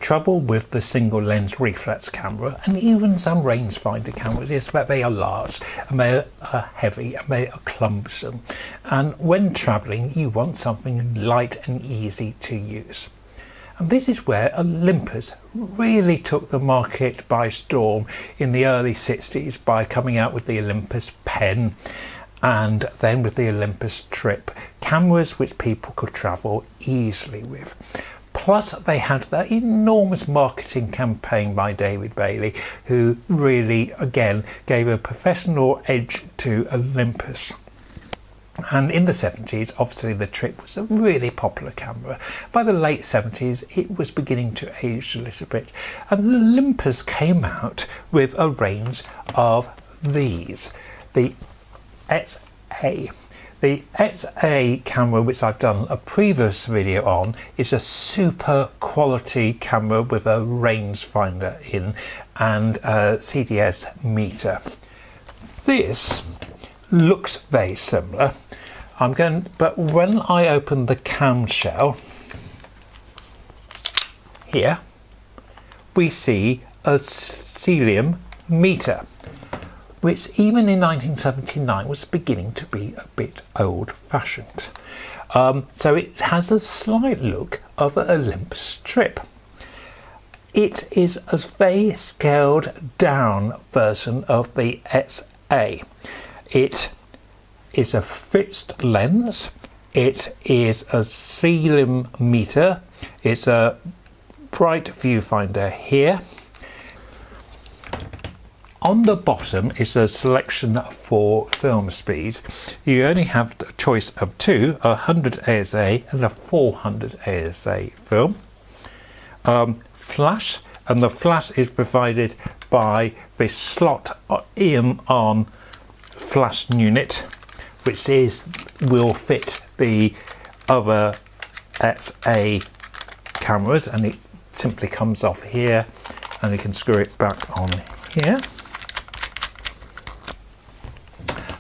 trouble with the single lens reflex camera and even some rangefinder cameras is that they are large and they are heavy and they are cumbersome, and when travelling you want something light and easy to use. And this is where Olympus really took the market by storm in the early 60s by coming out with the Olympus Pen and then with the Olympus Trip, cameras which people could travel easily with. Plus they had that enormous marketing campaign by David Bailey, who really again gave a professional edge to Olympus. And in the 70s, obviously the Trip was a really popular camera. By the late 70s, it was beginning to age a little bit. And Olympus came out with a range of these. The XA. The XA camera, which I've done a previous video on, is a super quality camera with a rangefinder in and a CDS meter. This looks very similar. But when I open the camshell here, we see a cesium meter, which even in 1979 was beginning to be a bit old-fashioned. So it has a slight look of an Olympus Trip. It is a very scaled down version of the XA. It is a fixed lens, it is a cesium meter, it's a bright viewfinder here. On the bottom is a selection for film speed. You only have a choice of two, a 100 ASA and a 400 ASA film. Flash, and the flash is provided by this slot in on flash unit, which will fit the other XA cameras, and it simply comes off here and you can screw it back on here.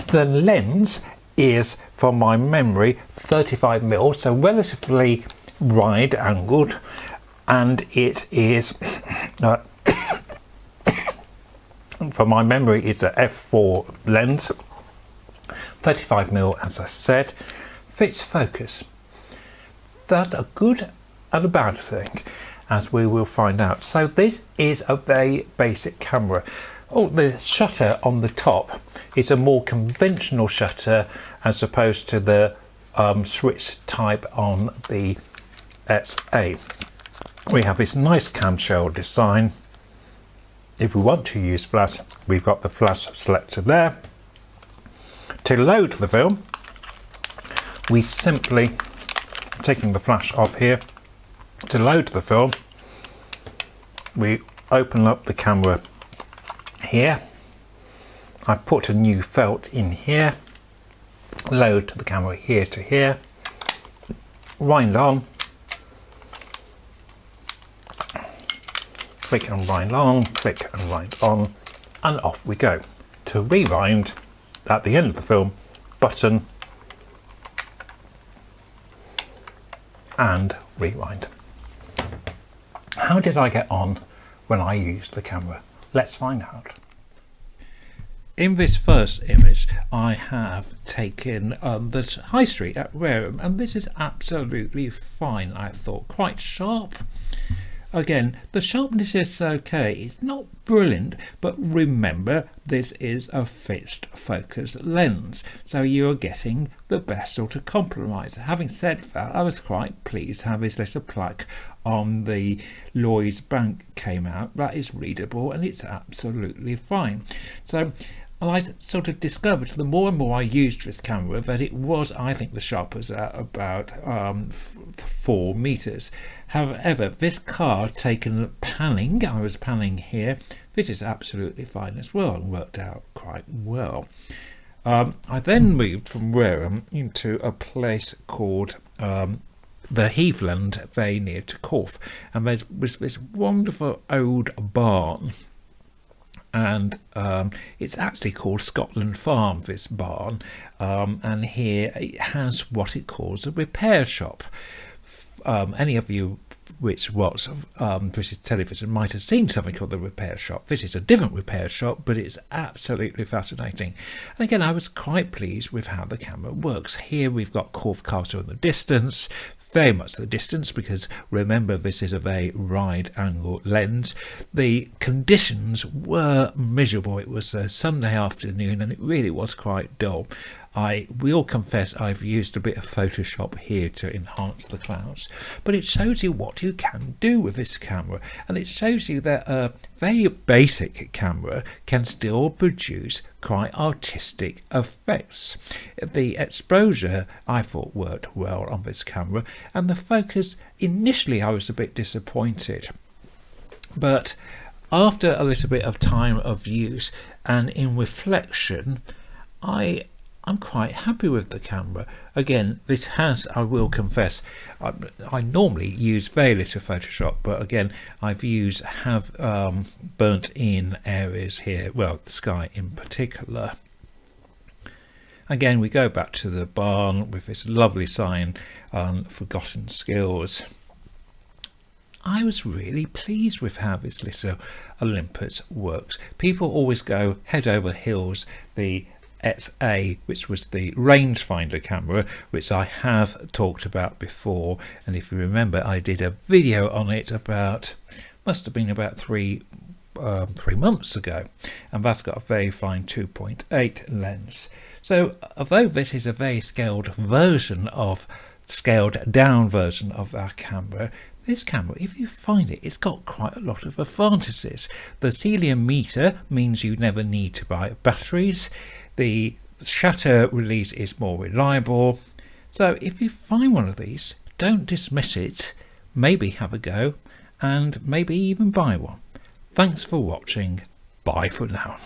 The lens is, from my memory, 35mm, so relatively wide angled, and it is from my memory it's a f4 lens, 35mm, as I said. Fixed focus. That's a good and a bad thing, as we will find out. So this is a very basic camera. Oh, the shutter on the top is a more conventional shutter as opposed to the switch type on the XA. We have this nice camshell design. If we want to use flash, we've got the flash selector there. To load the film, we simply, taking the flash off here, to load the film, we open up the camera here. I've put a new felt in here, load the camera here to here, wind on, click and wind on, click and wind on, and off we go. To rewind, at the end of the film, button and rewind. How did I get on when I used the camera? Let's find out. In this first image I have taken the high street at Wareham, and this is absolutely fine. I thought quite sharp. Again, the sharpness is okay, it's not brilliant, but remember this is a fixed focus lens, so you're getting the best sort of compromise. Having said that, I was quite pleased how this little plaque on the Lloyds Bank came out. That is readable and it's absolutely fine. So I sort of discovered the more and more I used this camera that it was, I think, the sharpest at about 4 meters. However, this car taken panning, I was panning here, this is absolutely fine as well and worked out quite well. I then moved from Wareham into a place called the Heathland, very near to Corfe, and there was this wonderful old barn. And it's actually called Scotland Farm, this barn, and here it has what it calls a repair shop. any of you which watch British television might have seen something called the repair shop. This is a different repair shop, but it's absolutely fascinating. And again, I was quite pleased with how the camera works. Here we've got Corfe Castle in the distance, very much the distance, because remember, this is a very wide angle lens. The conditions were miserable. It was a Sunday afternoon and it really was quite dull. I will confess I've used a bit of Photoshop here to enhance the clouds, but it shows you what you can do with this camera, and it shows you that a very basic camera can still produce quite artistic effects. The exposure I thought worked well on this camera, and the focus, initially I was a bit disappointed, but after a little bit of time of use and in reflection, I'm quite happy with the camera. Again, this has, I will confess, I normally use very little Photoshop, but again, have burnt in areas here, well, the sky in particular. Again, we go back to the barn with this lovely sign on Forgotten Skills. I was really pleased with how this little Olympus works. People always go head over heels the XA, which was the rangefinder camera, which I have talked about before, and if you remember, I did a video on it must have been about 3 months ago, and that's got a very fine 2.8 lens. So although this is a very scaled down version of our camera, this camera, if you find it, it's got quite a lot of advantages. The celium meter means you never need to buy batteries. The shutter release is more reliable. So if you find one of these, don't dismiss it, maybe have a go, and maybe even buy one. Thanks for watching. Bye for now.